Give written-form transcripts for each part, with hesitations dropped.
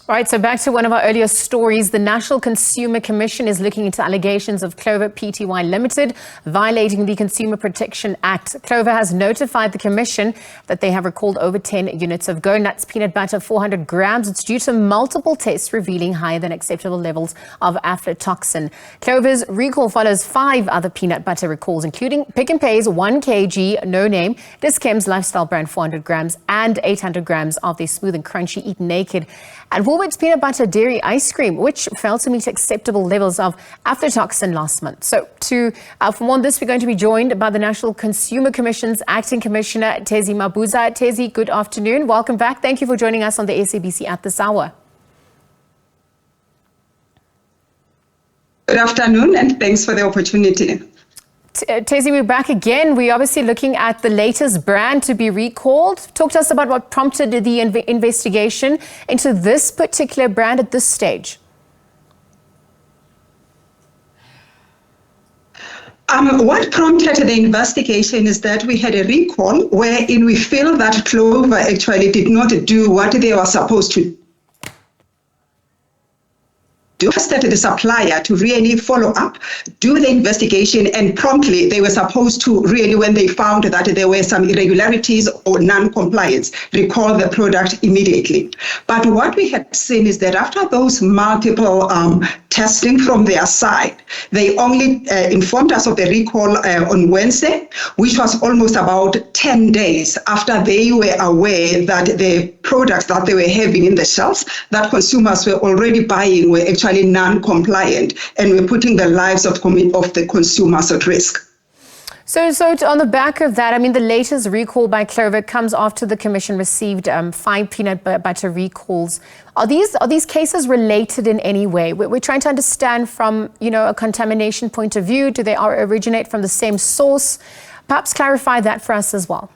Right, so back to one of our earlier stories. The National Consumer Commission is looking into allegations of Clover Pty Limited violating the Consumer Protection Act. Clover has notified the Commission that they have recalled over 10 units of Go Nuts peanut butter, 400 grams. It's due to multiple tests revealing higher than acceptable levels of aflatoxin. Clover's recall follows 5 other peanut butter recalls, including Pick n Pay's 1 kg, no name, Dischem's lifestyle brand 400 grams, and 800 grams of the smooth and crunchy Eat Naked and Woolworths peanut butter dairy ice cream, which failed to meet acceptable levels of aflatoxin last month. So for more on this, we're going to be joined by the National Consumer Commission's Acting Commissioner, Thezi Mabuza. Thezi, good afternoon. Welcome back. Thank you for joining us on the SABC at this hour. Good afternoon, and thanks for the opportunity. Thezi, we're back again. We're obviously looking at the latest brand to be recalled. Talk to us about what prompted the investigation into this particular brand at this stage. What prompted the investigation is that we had a recall wherein we feel that Clover actually did not do what they were supposed to do. The supplier to really follow up, do the investigation, and promptly they were supposed to really, when they found that there were some irregularities or non-compliance, recall the product immediately. But what we had seen is that after those multiple testing from their side, they only informed us of the recall on Wednesday, which was almost about 10 days after they were aware that the products that they were having in the shelves that consumers were already buying were actually non-compliant, and we're putting the lives of the consumers at risk. So on the back of that, I mean, the latest recall by Clover comes after the Commission received 5 peanut butter recalls. Are these cases related in any way? We're trying to understand from, a contamination point of view. Do they originate from the same source? Perhaps clarify that for us as well.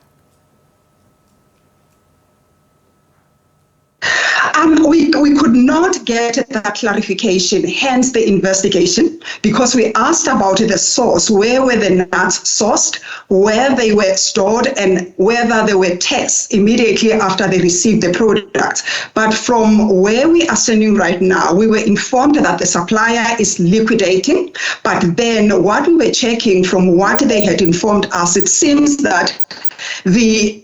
We could not get that clarification, hence the investigation, because we asked about the source. Where were the nuts sourced, where they were stored, and whether there were tests immediately after they received the product. But from where we are standing right now, we were informed that the supplier is liquidating. But then what we were checking from what they had informed us, it seems that the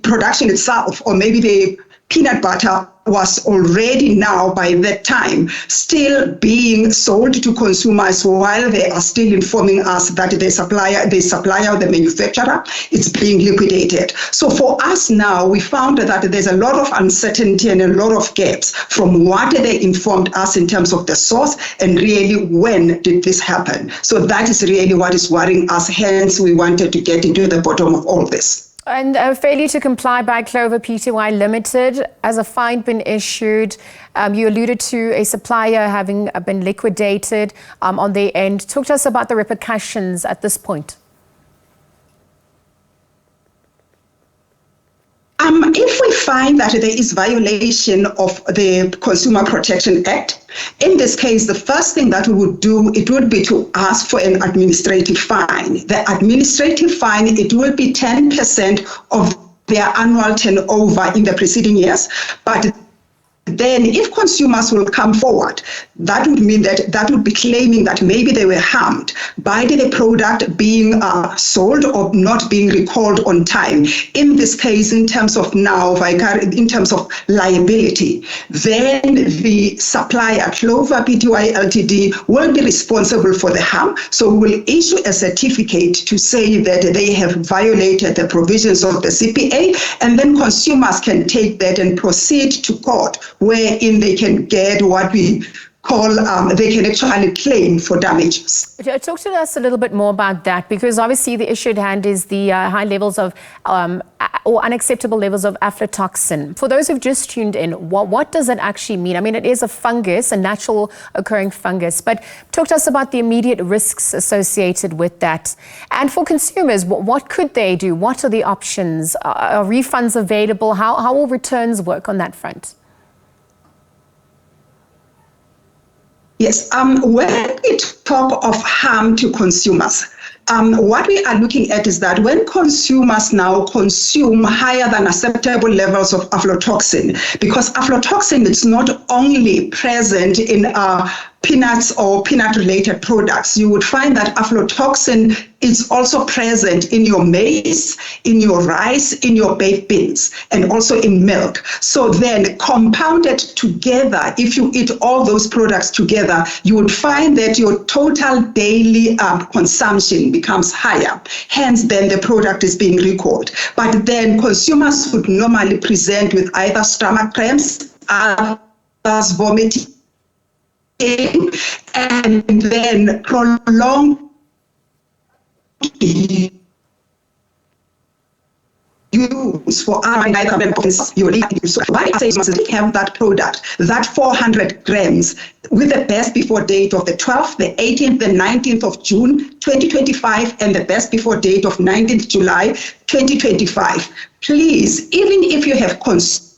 production itself, or maybe the peanut butter, was already now by that time still being sold to consumers while they are still informing us that the supplier, the manufacturer, is being liquidated. So for us now, we found that there's a lot of uncertainty and a lot of gaps from what they informed us in terms of the source and really when did this happen. So that is really what is worrying us. Hence, we wanted to get into the bottom of all this. And failure to comply by Clover Pty Limited, as a fine been issued. You alluded to a supplier having been liquidated on their end. Talk to us about the repercussions at this point. If we find that there is violation of the Consumer Protection Act, in this case, the first thing that we would do, it would be to ask for an administrative fine. The administrative fine, it will be 10% of their annual turnover in the preceding years, but then if consumers will come forward, that would mean that would be claiming that maybe they were harmed by the product being sold or not being recalled on time. In this case, in terms of liability, then the supplier, Clover Pty Ltd, will be responsible for the harm. So will issue a certificate to say that they have violated the provisions of the CPA, and then consumers can take that and proceed to court, wherein they can get what we call, they can actually claim for damages. Talk to us a little bit more about that, because obviously the issue at hand is the high levels of or unacceptable levels of aflatoxin. For those who've just tuned in, what does that actually mean? I mean, it is a fungus, a natural occurring fungus, but talk to us about the immediate risks associated with that. And for consumers, what could they do? What are the options? Are refunds available? How will returns work on that front? Yes, when we talk of harm to consumers, what we are looking at is that when consumers now consume higher than acceptable levels of aflatoxin, because aflatoxin is not only present in peanuts or peanut-related products, you would find that aflatoxin is also present in your maize, in your rice, in your baked beans, and also in milk. So then compounded together, if you eat all those products together, you would find that your total daily consumption becomes higher. Hence, then the product is being recalled. But then consumers would normally present with either stomach cramps, others vomiting, and then prolonged use for you need. So why I say you must have that product, that 400 grams, with the best before date of the 12th, the 18th, the 19th of June 2025, and the best before date of 19th July 2025. Please, even if you have consumed.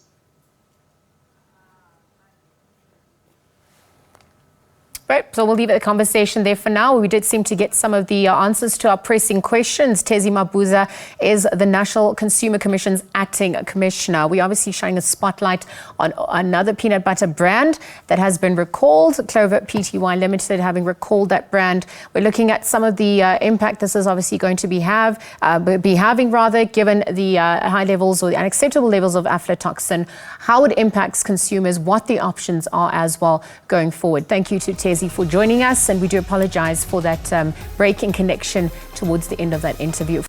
Right, so we'll leave the conversation there for now. We did seem to get some of the answers to our pressing questions. Thezi Mabuza is the National Consumer Commission's acting commissioner. We're obviously shining a spotlight on another peanut butter brand that has been recalled, Clover Pty Limited, having recalled that brand. We're looking at some of the impact this is obviously going to be having, given the high levels or the unacceptable levels of aflatoxin, how it impacts consumers, what the options are as well going forward. Thank you to Thezi for joining us, and we do apologize for that break in connection towards the end of that interview.